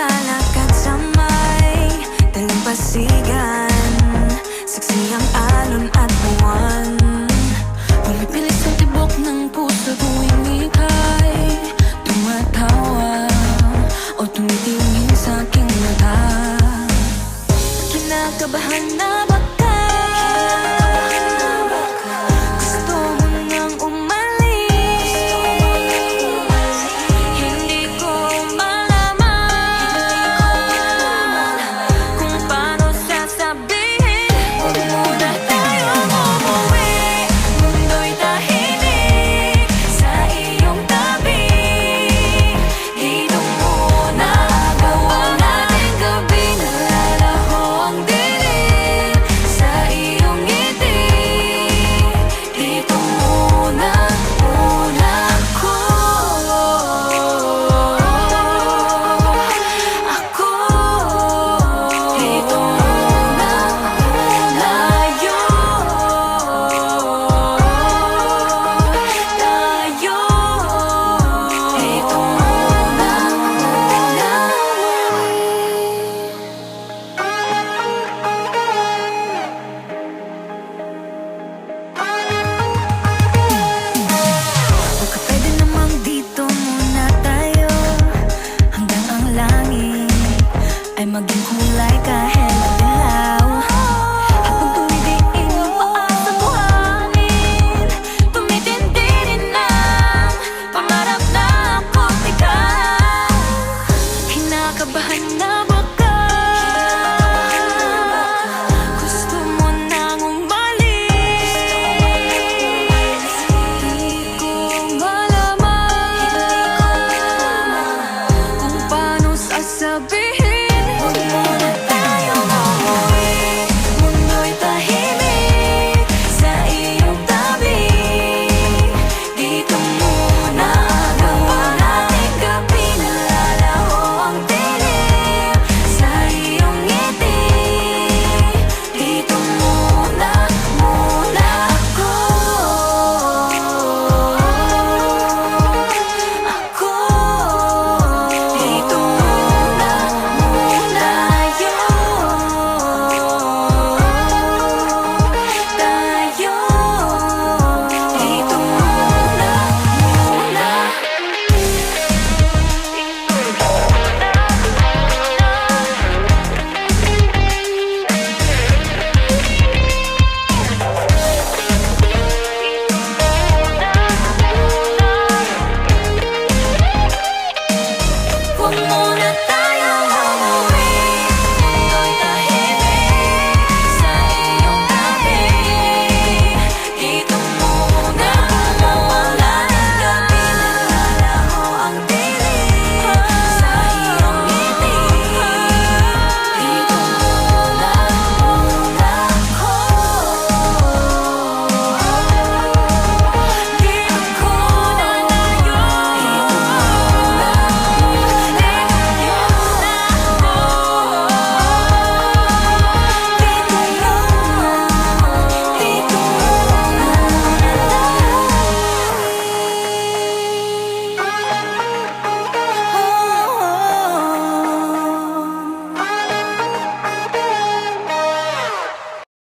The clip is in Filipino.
naglalakad sa may dalampasigan. Saksi ang alon at buwan, pumipilis ang tibok ng puso tuwing ika'y tumatawa o tumitingin sa aking mata. Kinakabahan na ba ka? Gusto mo nang umalis? Hindi ko malaman kung paano sasabihin. Huwag muna tayong umuwi, mundo'y tahimik sa iyong tabi. Dito muna gawa natin gabi, nalalaho ang dilim sa iyong ngiti. Dito muna ako. Dito muna tayo. Dito muna baka pwede namang dito muna tayo, hanggang ang langit ay maging kulay kahit madilaw. Habang tumidiin ang paa sa buhangin, tumitindi rin ang pangarap na ako't ikaw. Kinakabahan